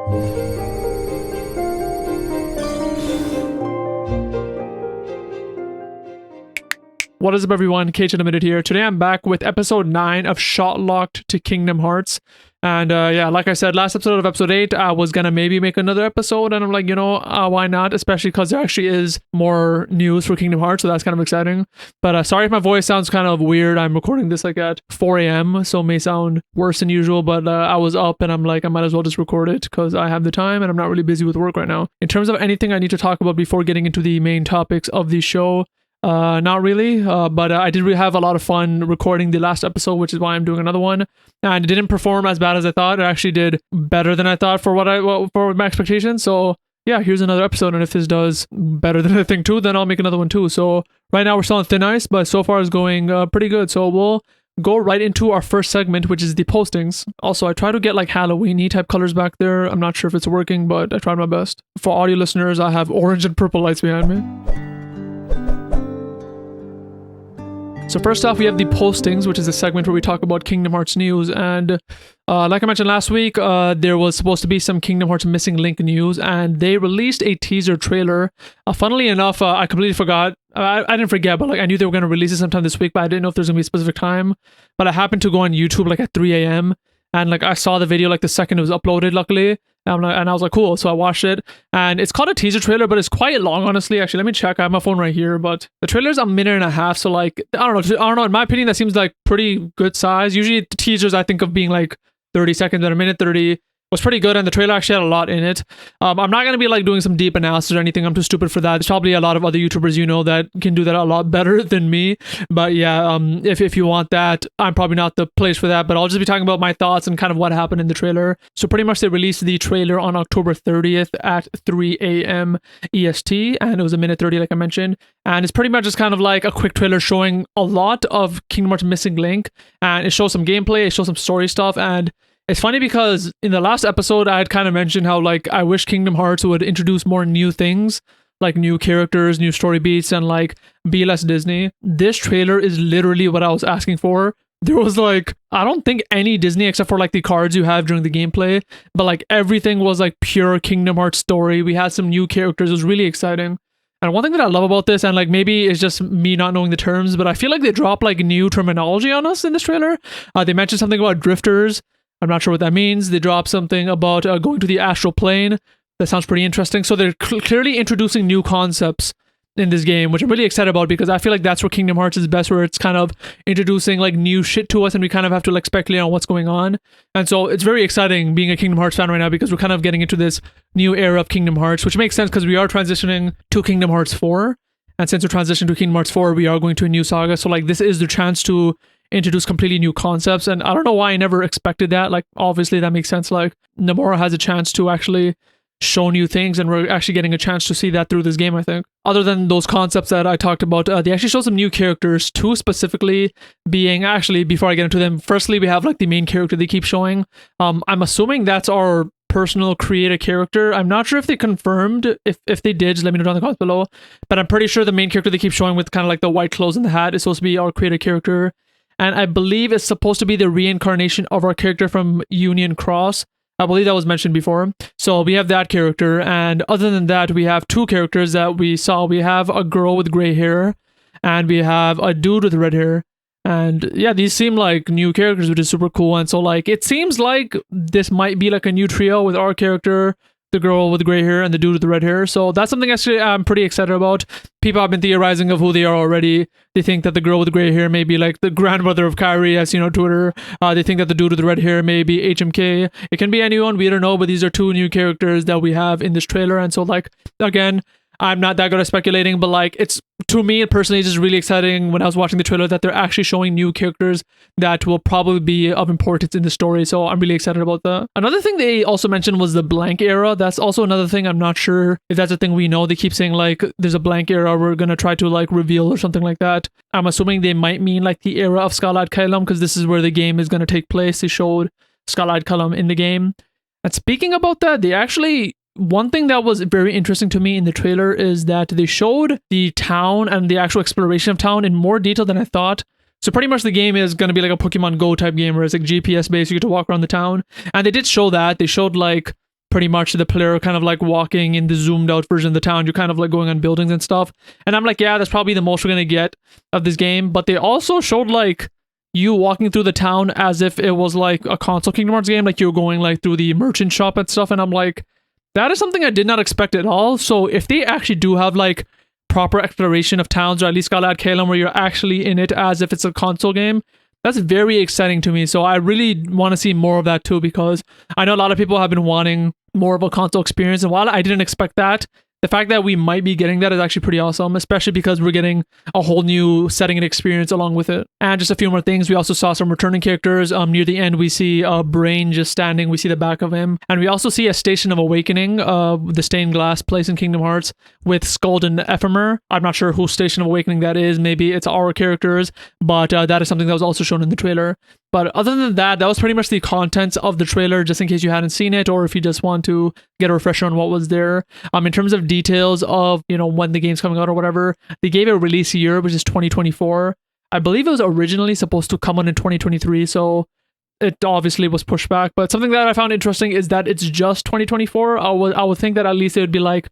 What is up, everyone? KhUnlimited here. Today I'm back with episode 9 of Shotlocked to Kingdom Hearts. And yeah, like I said, last episode of episode 8, I was gonna maybe make another episode, and I'm like, why not? Especially because there actually is more news for Kingdom Hearts, so that's kind of exciting. But sorry if my voice sounds kind of weird. I'm recording this like at 4 a.m., so it may sound worse than usual, but I was up and I'm like, I might as well just record it because I have the time and I'm not really busy with work right now. In terms of anything I need to talk about before getting into the main topics of the show, not really, but I did really have a lot of fun recording the last episode, which is why I'm doing another one. And it didn't perform as bad as I thought. It actually did better than I thought for for my expectations. So yeah, here's another episode. And if this does better than I think too, then I'll make another one too. So right now we're still on thin ice, but so far it's going pretty good. So we'll go right into our first segment, which is the postings. Also, I try to get like Halloween-y type colors back there. I'm not sure if it's working, but I tried my best. For audio listeners, I have orange and purple lights behind me. So first off, we have the postings, which is a segment where we talk about Kingdom Hearts news. And like I mentioned last week, there was supposed to be some Kingdom Hearts Missing Link news, and they released a teaser trailer. Funnily enough, I completely forgot. I didn't forget, but like I knew they were going to release it sometime this week, but I didn't know if there's going to be a specific time. But I happened to go on YouTube like at 3 a.m. and like I saw the video like the second it was uploaded, luckily. And I was like, cool. So I watched it, and it's called a teaser trailer, but it's quite long, honestly. Actually, let me check. I have my phone right here, but the trailer's a minute and a half. So like, I don't know. In my opinion, that seems like pretty good size. Usually the teasers I think of being like 30 seconds, but a minute 30 was pretty good, and the trailer actually had a lot in it. I'm not going to be like doing some deep analysis or anything. I'm too stupid for that. There's probably a lot of other YouTubers that can do that a lot better than me. But yeah, if you want that, I'm probably not the place for that, but I'll just be talking about my thoughts and kind of what happened in the trailer. So pretty much they released the trailer on October 30th at 3 a.m. EST, and it was a minute 30 like I mentioned. And it's pretty much just kind of like a quick trailer showing a lot of Kingdom Hearts Missing Link, and it shows some gameplay, it shows some story stuff. And it's funny because in the last episode, I had kind of mentioned how like I wish Kingdom Hearts would introduce more new things, like new characters, new story beats, and like be less Disney. This trailer is literally what I was asking for. There was like, I don't think any Disney except for like the cards you have during the gameplay, but like everything was like pure Kingdom Hearts story. We had some new characters. It was really exciting. And one thing that I love about this, and like maybe it's just me not knowing the terms, but I feel like they dropped like new terminology on us in this trailer. They mentioned something about drifters. I'm not sure what that means. They dropped something about going to the astral plane. That sounds pretty interesting. So they're clearly introducing new concepts in this game, which I'm really excited about because I feel like that's where Kingdom Hearts is best, where it's kind of introducing like new shit to us and we kind of have to like speculate on what's going on. And so it's very exciting being a Kingdom Hearts fan right now because we're kind of getting into this new era of Kingdom Hearts, which makes sense because we are transitioning to Kingdom Hearts 4. And since we're transitioning to Kingdom Hearts 4, we are going to a new saga. So like this is the chance to introduce completely new concepts, and I don't know why I never expected that. Like obviously that makes sense, like Nomura has a chance to actually show new things, and we're actually getting a chance to see that through this game. I think other than those concepts that I talked about, they actually show some new characters, two specifically being, actually before I get into them, firstly we have like the main character they keep showing. I'm assuming that's our personal creator character. I'm not sure if they confirmed. If they did, just let me know down in the comments below, but I'm pretty sure the main character they keep showing with kind of like the white clothes and the hat is supposed to be our creator character. And I believe it's supposed to be the reincarnation of our character from Union Cross. I believe that was mentioned before. So we have that character. And other than that, we have two characters that we saw. We have a girl with gray hair, and we have a dude with red hair. And yeah, these seem like new characters, which is super cool. And so like, it seems like this might be like a new trio with our character, the girl with the gray hair, and the dude with the red hair. So that's something actually I'm pretty excited about. People have been theorizing of who they are already. They think that the girl with the gray hair may be like the grandmother of Kyrie, as you know, Twitter. They think that the dude with the red hair may be HMK. It can be anyone, we don't know, but these are two new characters that we have in this trailer. And so like, again, I'm not that good at speculating, but like, it's, to me personally, it's just really exciting when I was watching the trailer that they're actually showing new characters that will probably be of importance in the story. So I'm really excited about that. Another thing they also mentioned was the blank era. That's also another thing. I'm not sure if that's a thing we know. They keep saying like there's a blank era we're gonna try to like reveal or something like that. I'm assuming they might mean like the era of Scarlet Kylam, because this is where the game is gonna take place. They showed Scarlet Kylam in the game. And speaking about that, they actually, one thing that was very interesting to me in the trailer is that they showed the town and the actual exploration of town in more detail than I thought. So pretty much the game is going to be like a Pokemon Go type game where it's like GPS based, you get to walk around the town. And they did show that. They showed like pretty much the player kind of like walking in the zoomed out version of the town. You're kind of like going on buildings and stuff. And I'm like, yeah, that's probably the most we're going to get of this game. But they also showed like you walking through the town as if it was like a console Kingdom Hearts game, like you're going like through the merchant shop and stuff. And I'm like, that is something I did not expect at all. So if they actually do have like proper exploration of towns, or at least Galad Kalam, where you're actually in it as if it's a console game, that's very exciting to me. So I really want to see more of that too, because I know a lot of people have been wanting more of a console experience. And while I didn't expect that, the fact that we might be getting that is actually pretty awesome, especially because we're getting a whole new setting and experience along with it. And just a few more things. We also saw some returning characters. Near the end, we see Brain just standing. We see the back of him. And we also see a Station of Awakening, the stained glass place in Kingdom Hearts with Skuld and Ephemer. I'm not sure whose Station of Awakening that is. Maybe it's our characters, but that is something that was also shown in the trailer. But other than that, that was pretty much the contents of the trailer, just in case you hadn't seen it, or if you just want to get a refresher on what was there. In terms of details of, when the game's coming out or whatever, they gave a release year, which is 2024. I believe it was originally supposed to come on in 2023, so it obviously was pushed back. But something that I found interesting is that it's just 2024. I would think that at least it would be like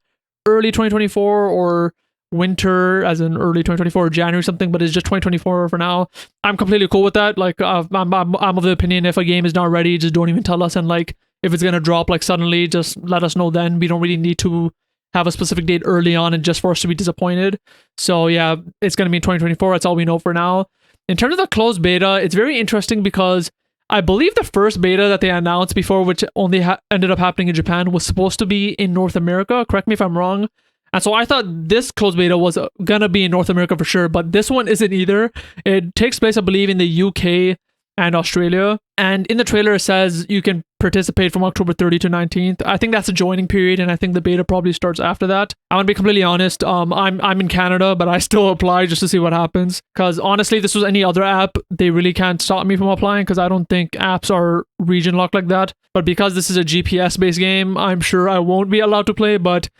early 2024 or winter, as in early 2024 or January or something, but it's just 2024 for now. I'm completely cool with that. Like I'm of the opinion, if a game is not ready, just don't even tell us. And like if it's gonna drop like suddenly, just let us know then. We don't really need to have a specific date early on and just for us to be disappointed. So yeah, it's gonna be in 2024. That's all we know for now. In terms of the closed beta, it's very interesting because I believe the first beta that they announced before, which only ended up happening in Japan, was supposed to be in North America. Correct me if I'm wrong. And so I thought this closed beta was gonna be in North America for sure, but this one isn't either. It takes place, I believe, in the UK and Australia. And in the trailer, it says you can participate from October 30 to 19th. I think that's a joining period, and I think the beta probably starts after that. I'm gonna be completely honest. I'm in Canada, but I still apply just to see what happens. Because honestly, if this was any other app, they really can't stop me from applying, because I don't think apps are region locked like that. But because this is a GPS based game, I'm sure I won't be allowed to play, but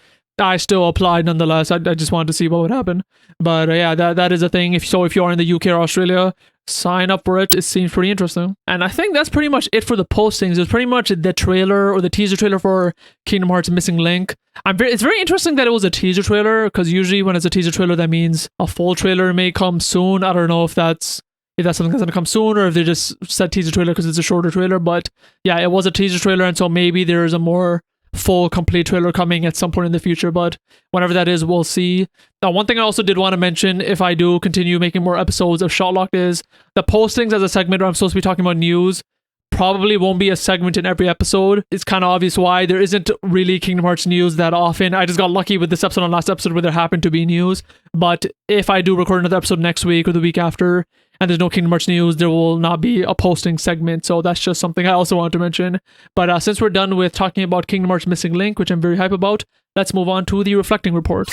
I still applied nonetheless. I just wanted to see what would happen. But yeah, that is a thing. If you are in the UK or Australia, sign up for it. It seems pretty interesting. And I think that's pretty much it for the postings. It's pretty much the trailer or the teaser trailer for Kingdom Hearts Missing Link. It's very interesting that it was a teaser trailer, because usually when it's a teaser trailer, that means a full trailer may come soon. I don't know if that's something that's going to come soon, or if they just said teaser trailer because it's a shorter trailer. But yeah, it was a teaser trailer, and so maybe there's a more full complete trailer coming at some point in the future, but whenever that is, we'll see. Now, one thing I also did want to mention, if I do continue making more episodes of Shotlocked, is the postings as a segment where I'm supposed to be talking about news probably won't be a segment in every episode. It's kind of obvious why. There isn't really Kingdom Hearts news that often. I just got lucky with this episode and last episode where there happened to be news. But if I do record another episode next week or the week after, and there's no Kingdom Hearts news, there will not be a posting segment. So that's just something I also wanted to mention. But since we're done with talking about Kingdom Hearts Missing Link, which I'm very hype about, let's move on to the Reflecting Report.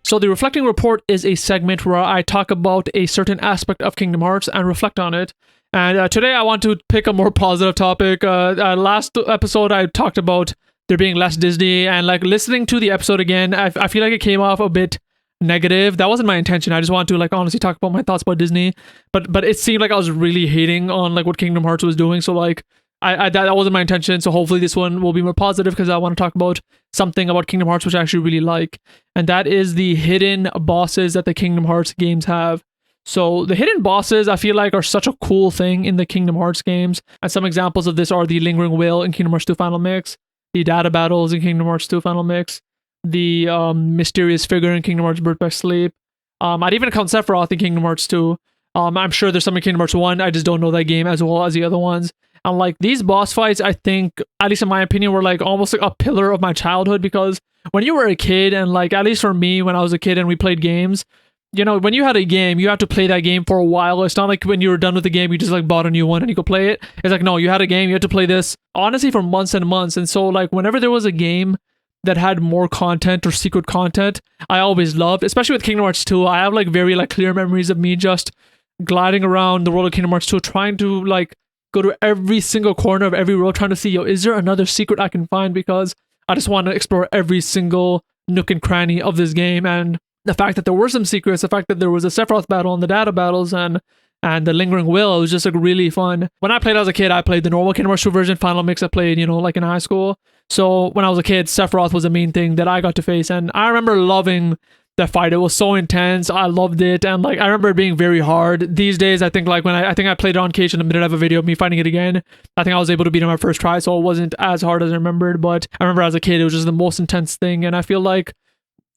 So the Reflecting Report is a segment where I talk about a certain aspect of Kingdom Hearts and reflect on it. And today I want to pick a more positive topic. Last episode I talked about there being less Disney, and like listening to the episode again, I feel like it came off a bit negative. That wasn't my intention. I just wanted to like honestly talk about my thoughts about Disney, but it seemed like I was really hating on like what Kingdom Hearts was doing. So like that wasn't my intention. So hopefully this one will be more positive, because I want to talk about something about Kingdom Hearts which I actually really like, and that is the hidden bosses that the Kingdom Hearts games have. So the hidden bosses, I feel like, are such a cool thing in the Kingdom Hearts games. And some examples of this are the Lingering Will in Kingdom Hearts 2 Final Mix, the data battles in Kingdom Hearts 2 Final Mix, the mysterious figure in Kingdom Hearts Birth by Sleep. I'd even count Sephiroth in Kingdom Hearts 2. I'm sure there's some in Kingdom Hearts 1. I just don't know that game as well as the other ones. And like these boss fights, I think, at least in my opinion, were like almost like a pillar of my childhood, because when you were a kid, and like at least for me, when I was a kid and we played games, you know, when you had a game, you have to play that game for a while. It's not like when you were done with the game, you just like bought a new one and you could play it. It's like, no, you had a game, you had to play this honestly for months and months. And so like whenever there was a game that had more content or secret content, I always loved, especially with Kingdom Hearts 2. I have like very like clear memories of me just gliding around the world of Kingdom Hearts 2, trying to like go to every single corner of every world, trying to see, yo, is there another secret I can find? Because I just want to explore every single nook and cranny of this game. And the fact that there were some secrets, the fact that there was a Sephiroth battle and the data battles and and the Lingering Will. It was just like really fun. When I played as a kid, I played the normal Kingdom Hearts 2 version. Final Mix I played, like in high school. So when I was a kid, Sephiroth was the main thing that I got to face, and I remember loving that fight. It was so intense. I loved it, and like I remember it being very hard. These days, I think like when I think I played it on KhUnlimited, I have a video of me fighting it again. I think I was able to beat it my first try, so it wasn't as hard as I remembered. But I remember as a kid, it was just the most intense thing, and I feel like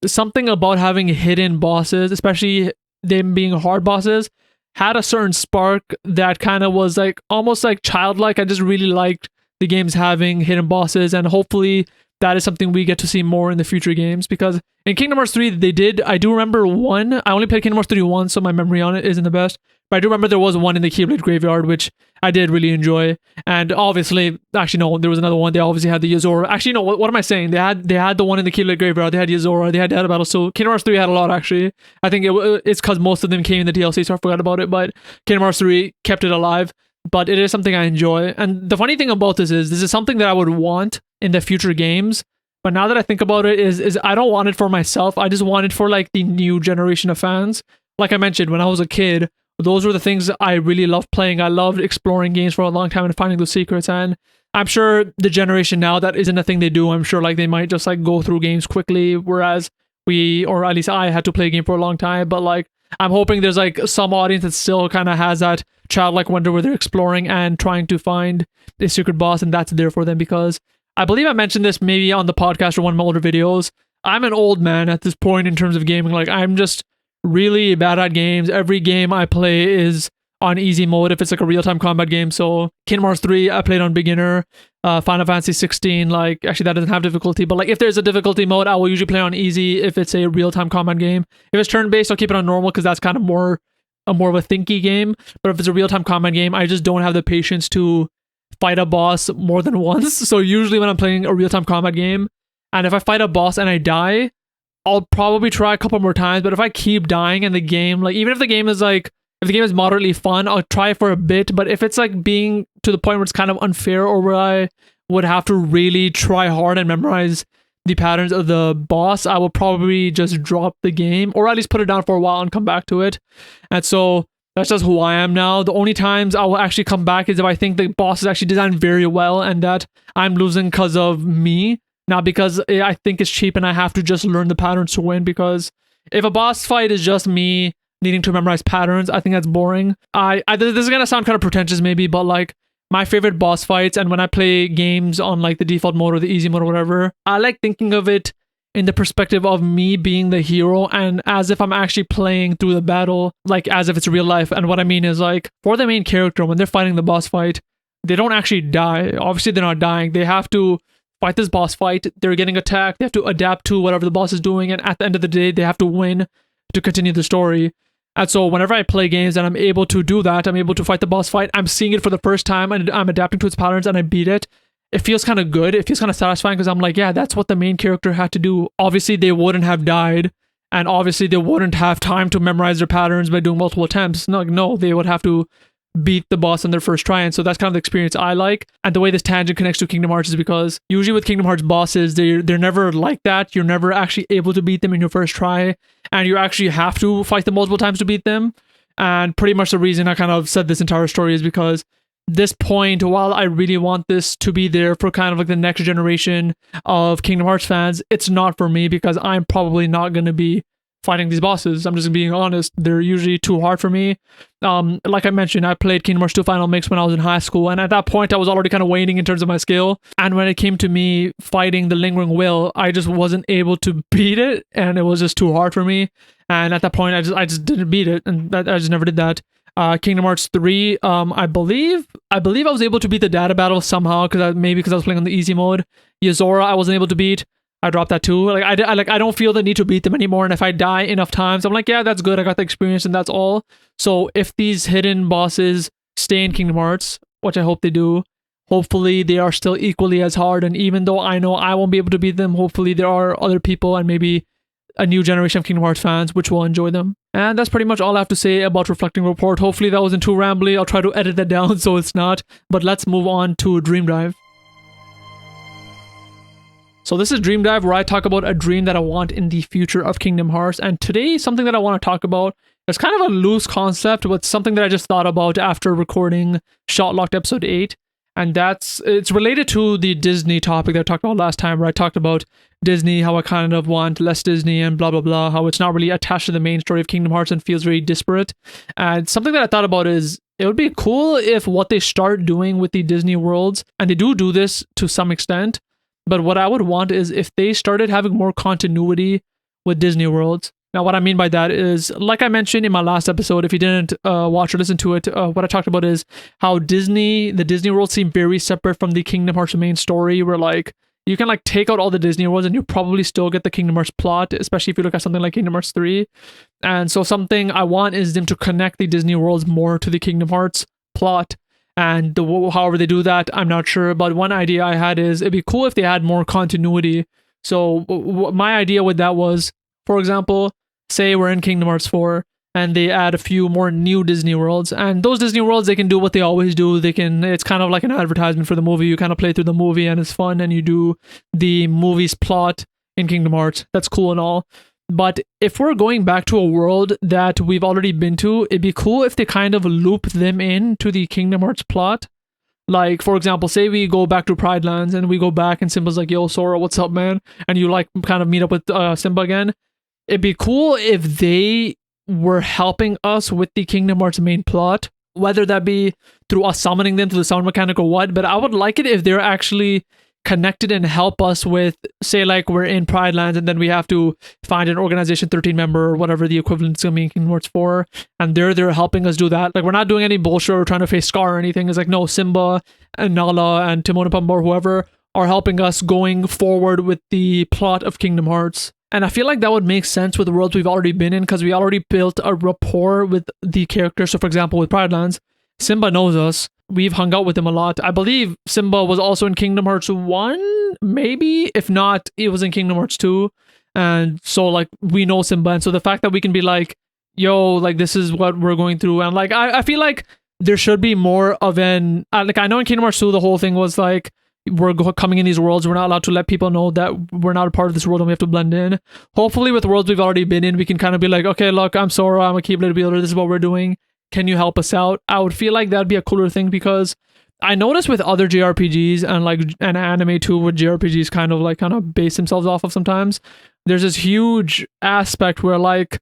something about having hidden bosses, especially them being hard bosses, had a certain spark that kind of was like almost like childlike. I just really liked the games having hidden bosses, and hopefully that is something we get to see more in the future games, because in Kingdom Hearts 3 they did, I do remember one. I only played Kingdom Hearts 3 once, so my memory on it isn't the best, but I do remember there was one in the Keyblade Graveyard, which I did really enjoy. And obviously, actually no, there was another one. They obviously had the Yozora. Actually no, what am I saying? They had the one in the Keyblade Graveyard. They had Yozora. They had Data Battle. So Kingdom Hearts 3 had a lot actually. I think it's because most of them came in the DLC, so I forgot about it. But Kingdom Hearts 3 kept it alive. But it is something I enjoy. And the funny thing about this is something that I would want in the future games. But now that I think about it, is I don't want it for myself. I just want it for like the new generation of fans. Like I mentioned, when I was a kid, those were the things I really loved playing. I loved exploring games for a long time and finding those secrets. And I'm sure the generation now, that isn't a thing they do. I'm sure like they might just like go through games quickly, whereas we, or at least I, had to play a game for a long time. But like I'm hoping there's like some audience that still kind of has that childlike wonder where they're exploring and trying to find a secret boss, and that's there for them. Because I believe I mentioned this maybe on the podcast or one of my older videos. I'm an old man at this point in terms of gaming. Like I'm just really bad at games. Every game I play is on easy mode if it's like a real-time combat game. So Kingdom Hearts 3 I played on beginner. Final Fantasy 16, like actually that doesn't have difficulty, but like if there's a difficulty mode, I will usually play on easy if it's a real-time combat game. If it's turn-based, I'll keep it on normal because that's kind of more of a thinky game. But if it's a real-time combat game, I just don't have the patience to fight a boss more than once. So usually when I'm playing a real-time combat game, and if I fight a boss and I die, I'll probably try a couple more times. But if I keep dying in the game, like even if the game is moderately fun, I'll try for a bit. But if it's like being to the point where it's kind of unfair, or where I would have to really try hard and memorize the patterns of the boss, I will probably just drop the game, or at least put it down for a while and come back to it. And so that's just who I am now. The only times I will actually come back is if I think the boss is actually designed very well and that I'm losing because of me, not because I think it's cheap and I have to just learn the patterns to win. Because if a boss fight is just me needing to memorize patterns, I think that's boring. This is gonna sound kind of pretentious maybe, but like my favorite boss fights, and when I play games on like the default mode or the easy mode or whatever, I like thinking of it in the perspective of me being the hero, and as if I'm actually playing through the battle, like as if it's real life. And what I mean is, like, for the main character, when they're fighting the boss fight, they don't actually die. Obviously they're not dying. They have to fight this boss fight. They're getting attacked. They have to adapt to whatever the boss is doing, and at the end of the day, they have to win to continue the story. And so whenever I play games and I'm able to do that, I'm able to fight the boss fight, I'm seeing it for the first time and I'm adapting to its patterns and I beat it. It feels kind of good. It feels kind of satisfying because I'm like, yeah, that's what the main character had to do. Obviously, they wouldn't have died, and obviously they wouldn't have time to memorize their patterns by doing multiple attempts. No, they would have to beat the boss on their first try. And so that's kind of the experience I like. And the way this tangent connects to Kingdom Hearts is because usually with Kingdom Hearts bosses, they're never like that. You're never actually able to beat them in your first try, and you actually have to fight them multiple times to beat them. And pretty much the reason I kind of said this entire story is because this point, while I really want this to be there for kind of like the next generation of Kingdom Hearts fans, it's not for me because I'm probably not going to be fighting these bosses. I'm just being honest. They're usually too hard for me. Like I mentioned, I played Kingdom Hearts 2 Final Mix when I was in high school, and at that point I was already kind of waning in terms of my skill. And when it came to me fighting the Lingering Will, I just wasn't able to beat it, and it was just too hard for me. And at that point, I just didn't beat it, and I just never did that. Kingdom Hearts 3, I believe I was able to beat the data battle somehow, because I was playing on the easy mode. Yozora I wasn't able to beat. I dropped that too. Like I don't feel the need to beat them anymore, and if I die enough times, I'm like, yeah, that's good. I got the experience, and that's all. So if these hidden bosses stay in Kingdom Hearts, which I hope they do, hopefully they are still equally as hard. And even though I know I won't be able to beat them, hopefully there are other people and maybe a new generation of Kingdom Hearts fans which will enjoy them. And that's pretty much all I have to say about Reflecting Report. Hopefully that wasn't too rambly. I'll try to edit that down so it's not. But let's move on to Dream Drive. So this is Dream Dive, where I talk about a dream that I want in the future of Kingdom Hearts. And today, something that I want to talk about is kind of a loose concept, but something that I just thought about after recording Shotlocked episode 8. And it's related to the Disney topic that I talked about last time, where I talked about Disney, how I kind of want less Disney and blah, blah, blah, how it's not really attached to the main story of Kingdom Hearts and feels very disparate. And something that I thought about is, it would be cool if what they start doing with the Disney worlds, and they do this to some extent, but what I would want is if they started having more continuity with Disney worlds. Now, what I mean by that is, like I mentioned in my last episode, if you didn't watch or listen to it, what I talked about is how the Disney worlds seem very separate from the Kingdom Hearts main story, where like you can like take out all the Disney worlds and you probably still get the Kingdom Hearts plot, especially if you look at something like Kingdom Hearts 3. And so something I want is them to connect the Disney worlds more to the Kingdom Hearts plot. And however they do that, I'm not sure. But one idea I had is it'd be cool if they had more continuity. So my idea with that was, for example, say we're in Kingdom Hearts 4 and they add a few more new Disney worlds, and those Disney worlds, they can do what they always do. It's kind of like an advertisement for the movie. You kind of play through the movie and it's fun, and you do the movie's plot in Kingdom Hearts. That's cool and all. But if we're going back to a world that we've already been to, it'd be cool if they kind of loop them in to the Kingdom Hearts plot. Like, for example, say we go back to Pride Lands and we go back and Simba's like, yo, Sora, what's up, man? And you like kind of meet up with Simba again. It'd be cool if they were helping us with the Kingdom Hearts main plot, whether that be through us summoning them to the sound mechanic or what, but I would like it if they're actually connected and help us with, say, like we're in Pride Lands and then we have to find an Organization 13 member or whatever the equivalent is going to be in Kingdom Hearts 4, and they're helping us do that. Like, we're not doing any bullshit or trying to face Scar or anything. It's like, no, Simba and Nala and Timon and Pumbaa or whoever are helping us going forward with the plot of Kingdom Hearts. And I feel like that would make sense with the worlds we've already been in, because we already built a rapport with the characters. So, for example, with Pride Lands, Simba knows us. We've hung out with him a lot. I believe Simba was also in Kingdom Hearts 1, maybe. If not, it was in Kingdom Hearts 2. And so, like, we know Simba. And so the fact that we can be like, yo, like, this is what we're going through. And, like, I feel like there should be more of an... like, I know in Kingdom Hearts 2, the whole thing was, like, we're coming in these worlds, we're not allowed to let people know that we're not a part of this world and we have to blend in. Hopefully with worlds we've already been in, we can kind of be like, okay, look, I'm Sora, I'm a Keyblade wielder, this is what we're doing, can you help us out? I would feel like that'd be a cooler thing, because I noticed with other JRPGs and like an anime too, where JRPGs kind of base themselves off of sometimes, there's this huge aspect where like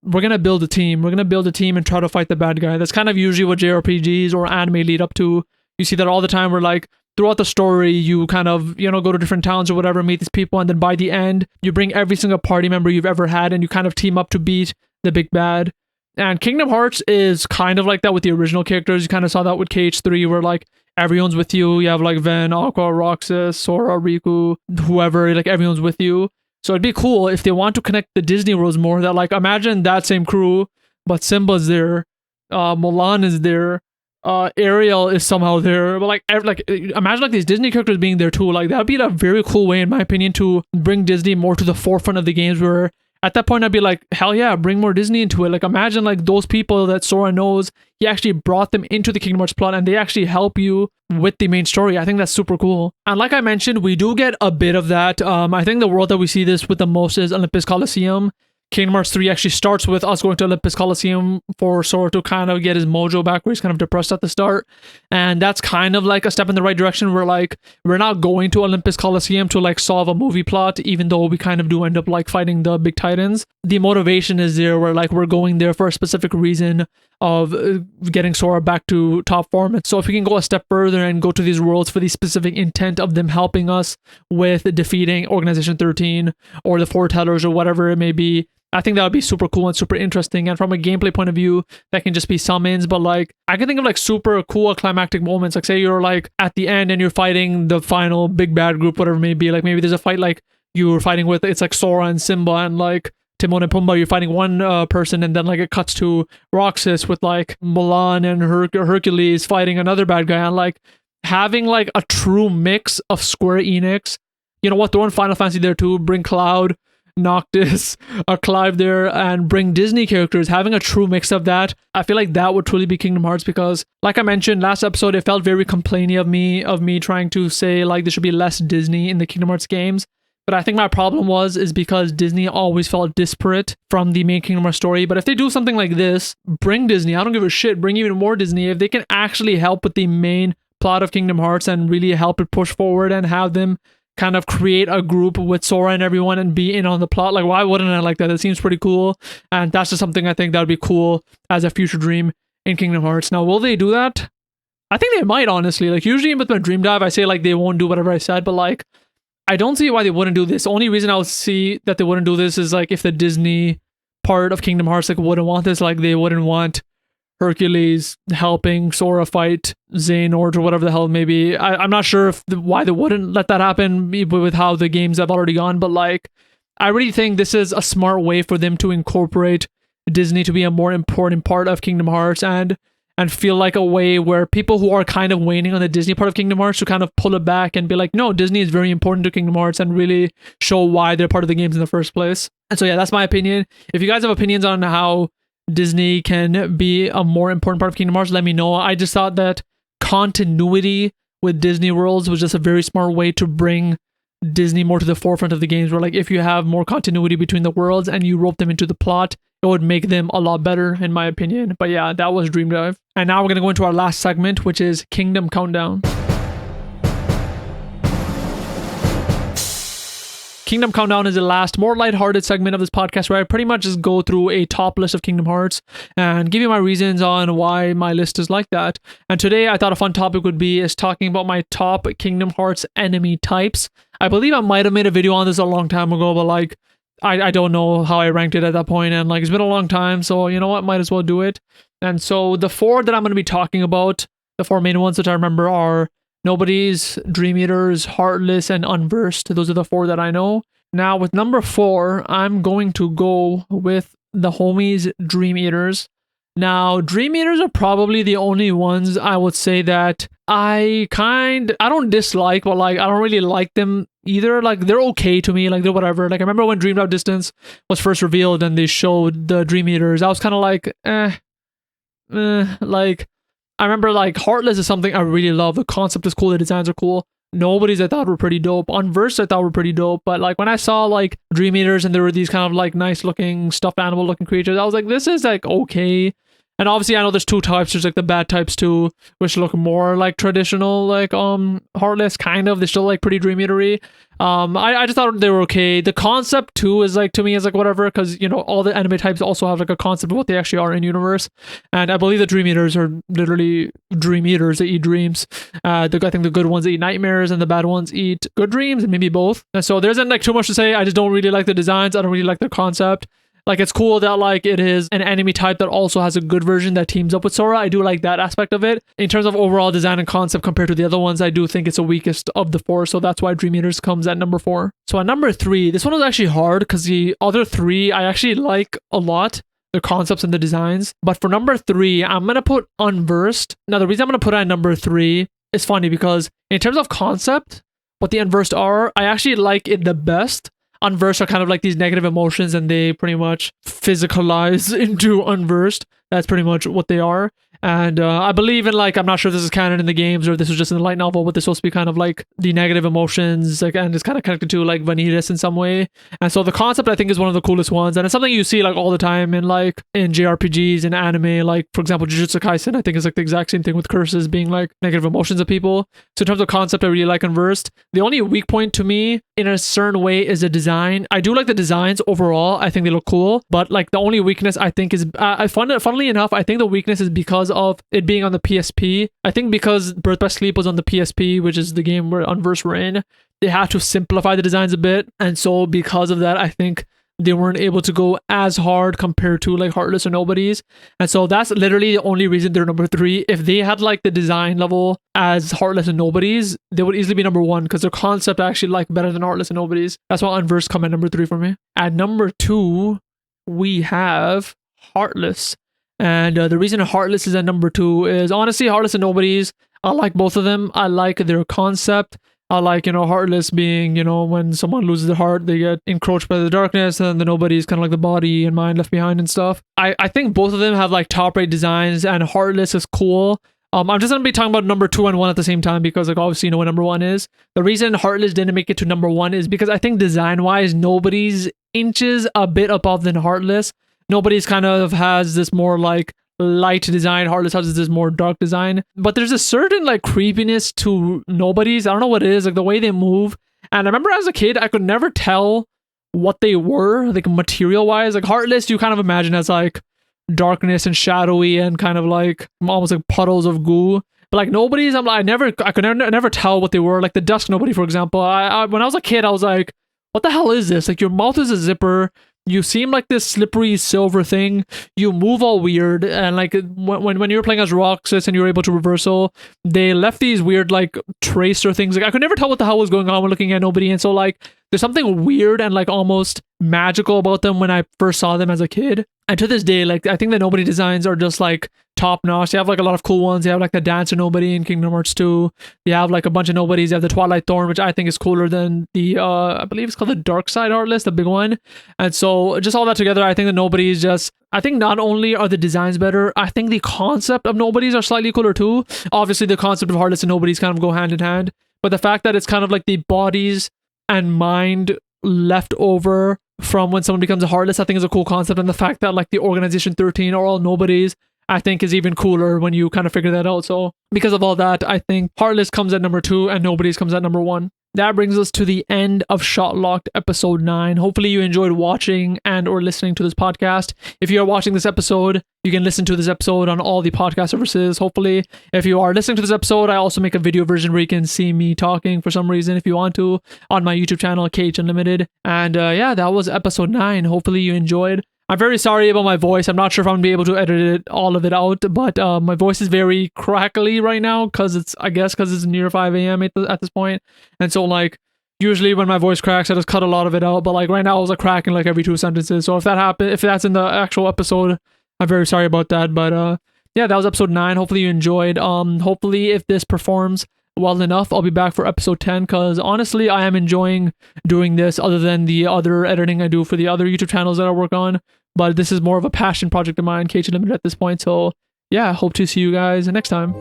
we're gonna build a team and try to fight the bad guy. That's kind of usually what JRPGs or anime lead up to. You see that all the time, where like throughout the story, you kind of, go to different towns or whatever, meet these people, and then by the end, you bring every single party member you've ever had, and you kind of team up to beat the big bad. And Kingdom Hearts is kind of like that with the original characters. You kind of saw that with KH3, where like everyone's with you. You have like Ven, Aqua, Roxas, Sora, Riku, whoever, like everyone's with you. So it'd be cool if they want to connect the Disney worlds more, that like imagine that same crew, but Simba's there, Mulan is there, Ariel is somehow there, but like imagine like these Disney characters being there too. Like that'd be a very cool way, in my opinion, to bring Disney more to the forefront of the games, where at that point I'd be like, hell yeah, bring more Disney into it. Like imagine like those people that Sora knows, he actually brought them into the Kingdom Hearts plot and they actually help you with the main story. I think that's super cool. And like I mentioned, we do get a bit of that. I think the world that we see this with the most is Olympus Coliseum. Kingdom Hearts 3 actually starts with us going to Olympus Coliseum for Sora to kind of get his mojo back, where he's kind of depressed at the start. And that's kind of like a step in the right direction, where like we're not going to Olympus Coliseum to like solve a movie plot, even though we kind of do end up like fighting the big titans. The motivation is there, where like we're going there for a specific reason of getting Sora back to top form. And so if we can go a step further and go to these worlds for the specific intent of them helping us with defeating Organization 13 or the Foretellers or whatever it may be, I think that would be super cool and super interesting. And from a gameplay point of view, that can just be summons, but like I can think of like super cool climactic moments. Like say you're like at the end and you're fighting the final big bad group, whatever it may be. Like maybe there's a fight like you were fighting with, it's like Sora and Simba and like Timon and Pumbaa, you're fighting one person, and then like it cuts to Roxas with like Mulan and Hercules fighting another bad guy, and like having like a true mix of Square Enix. You know what? Throw in Final Fantasy there too. Bring Cloud, Noctis, Clive there, and bring Disney characters. Having a true mix of that, I feel like that would truly be Kingdom Hearts, because like I mentioned last episode, it felt very complainy of me trying to say like there should be less Disney in the Kingdom Hearts games. But I think my problem is because Disney always felt disparate from the main Kingdom Hearts story. But if they do something like this, bring Disney. I don't give a shit. Bring even more Disney. If they can actually help with the main plot of Kingdom Hearts and really help it push forward and have them kind of create a group with Sora and everyone and be in on the plot, like why wouldn't I like that? It seems pretty cool. And that's just something I think that would be cool as a future dream in Kingdom Hearts. Now, will they do that? I think they might, honestly. Like usually with my dream dive, I say like they won't do whatever I said, but like I don't see why they wouldn't do this. The only reason I would see that they wouldn't do this is like if the Disney part of Kingdom Hearts like wouldn't want this, like they wouldn't want Hercules helping Sora fight Xehanort or whatever the hell maybe. I'm not sure why they wouldn't let that happen with how the games have already gone, but like I really think this is a smart way for them to incorporate Disney to be a more important part of Kingdom Hearts and feel like a way where people who are kind of waning on the Disney part of Kingdom Hearts to kind of pull it back and be like, no, Disney is very important to Kingdom Hearts and really show why they're part of the games in the first place. And so yeah, that's my opinion. If you guys have opinions on how Disney can be a more important part of Kingdom Hearts, let me know. I just thought that continuity with Disney Worlds was just a very smart way to bring Disney more to the forefront of the games, where like if you have more continuity between the worlds and you rope them into the plot, it would make them a lot better in my opinion. But yeah, that was Dream Dive. And now we're going to go into our last segment, which is Kingdom Countdown. Kingdom Countdown is the last, more lighthearted segment of this podcast where I pretty much just go through a top list of Kingdom Hearts and give you my reasons on why my list is like that. And today I thought a fun topic would be is talking about my top Kingdom Hearts enemy types. I believe I might have made a video on this a long time ago, but like I don't know how I ranked it at that point, and like it's been a long time, so you know what, might as well do it. And so the four that I'm going to be talking about, the four main ones that I remember are Nobodies, Dream Eaters, Heartless, and Unversed. Those are the four that I know. Now with number 4, I'm going to go with the homies Dream Eaters. Now, Dream Eaters are probably the only ones I would say that I don't dislike, but like I don't really like them either. Like they're okay to me, like they're whatever. Like I remember when Dream Drop Distance was first revealed and they showed the Dream Eaters, I was kind of like, like I remember like Heartless is something I really love. The concept is cool, the designs are cool. Nobodies I thought were pretty dope. Unversed I thought were pretty dope. But like when I saw like Dream Eaters and there were these kind of like nice looking stuffed animal looking creatures, I was like, this is like okay. And obviously I know there's two types. There's like the bad types too, which look more like traditional, like Heartless kind of. They're still like pretty Dream Eatery. I just thought they were okay. The concept too is like, to me, is like whatever, because you know all the anime types also have like a concept of what they actually are in universe. And I believe the Dream Eaters are literally Dream Eaters. They eat dreams. I think the good ones eat nightmares and the bad ones eat good dreams, and maybe both. And so there isn't like too much to say. I just don't really like the designs. I don't really like the concept. Like it's cool that like it is an enemy type that also has a good version that teams up with Sora. I do like that aspect of it. In terms of overall design and concept compared to the other ones, I do think it's the weakest of the four. So that's why Dream Eaters comes at number 4. So at number 3, this one was actually hard because the other 3 I actually like a lot, the concepts and the designs. But for number 3, I'm going to put Unversed. Now the reason I'm going to put it at number 3 is funny because in terms of concept, what the Unversed are, I actually like it the best. Unversed are kind of like these negative emotions and they pretty much physicalize into Unversed. That's pretty much what they are. And I believe in like, I'm not sure if this is canon in the games or this is just in the light novel, but this is supposed to be kind of like the negative emotions, like, and it's kind of connected to like Vanitas in some way. And so the concept I think is one of the coolest ones, and it's something you see like all the time in like in JRPGs and anime. Like for example, Jujutsu Kaisen I think is like the exact same thing with curses being like negative emotions of people. So in terms of concept, I really like Unversed. The only weak point to me in a certain way is the design. I do like the designs overall. I think they look cool, but like the only weakness I think is funnily enough, I think the weakness is because of it being on the PSP. I think because Birth by Sleep was on the PSP, which is the game where Unversed were in, they had to simplify the designs a bit. And so because of that, I think they weren't able to go as hard compared to like Heartless or Nobodies. And so that's literally the only reason they're number 3. If they had like the design level as Heartless and Nobodies, they would easily be number 1 because their concept I actually like better than Heartless and Nobodies. That's why Unversed come at number 3 for me. At number 2, we have Heartless. And the reason Heartless is at number 2 is honestly Heartless and Nobodies. I like both of them. I like their concept. I like, Heartless being, when someone loses their heart, they get encroached by the darkness, and the Nobody is kind of like the body and mind left behind and stuff. I think both of them have like top rate designs, and Heartless is cool. I'm just gonna be talking about number 2 and 1 at the same time because like obviously you know what number 1 is. The reason Heartless didn't make it to number 1 is because I think design wise nobody's inches a bit above than Heartless. Nobody's kind of has this more like light design. Heartless has this more dark design. But there's a certain like creepiness to Nobody's. I don't know what it is, like the way they move. And I remember as a kid, I could never tell what they were, like material wise. Like Heartless, you kind of imagine as like darkness and shadowy and kind of like almost like puddles of goo. But like Nobody's, I could never tell what they were. Like the Dusk Nobody, for example. I when I was a kid, I was like, what the hell is this? Like your mouth is a zipper. You seem like this slippery silver thing. You move all weird, and like when you were playing as Roxas and you were able to reversal, they left these weird like tracer things. Like I could never tell what the hell was going on when looking at Nobody, and so like there's something weird and like almost magical about them when I first saw them as a kid. And to this day, like I think the Nobody designs are just like top notch. They have like a lot of cool ones. They have like the Dancer Nobody in Kingdom Hearts 2. They have like a bunch of Nobodies. They have the Twilight Thorn, which I think is cooler than the I believe it's called the Dark Side Heartless, the big one. And so just all that together, I think the Nobodies just, I think not only are the designs better, I think the concept of Nobodies are slightly cooler too. Obviously the concept of Heartless and Nobodies kind of go hand in hand, but the fact that it's kind of like the bodies and mind left over from when someone becomes a Heartless, I think is a cool concept. And the fact that like the Organization 13 are all Nobodies, I think is even cooler when you kind of figure that out. So because of all that, I think Heartless comes at number 2 and Nobodies comes at number 1. That brings us to the end of Shotlocked episode 9. Hopefully you enjoyed watching and or listening to this podcast. If you are watching this episode, you can listen to this episode on all the podcast services, hopefully. If you are listening to this episode, I also make a video version where you can see me talking for some reason if you want to on my YouTube channel, KhUnlimited. And yeah, that was episode 9. Hopefully you enjoyed. I'm very sorry about my voice. I'm not sure if I'm going to be able to edit all of it out, but my voice is very crackly right now because it's near 5 a.m. at this point. And so like usually when my voice cracks, I just cut a lot of it out. But like right now I was like cracking like every 2 sentences. So if that happened, if that's in the actual episode, I'm very sorry about that. But yeah, that was episode 9. Hopefully you enjoyed. Hopefully if this performs well enough, I'll be back for episode 10 because honestly I am enjoying doing this other than the other editing I do for the other YouTube channels that I work on. But this is more of a passion project of mine, KhUnlimited at this point. So yeah, hope to see you guys next time.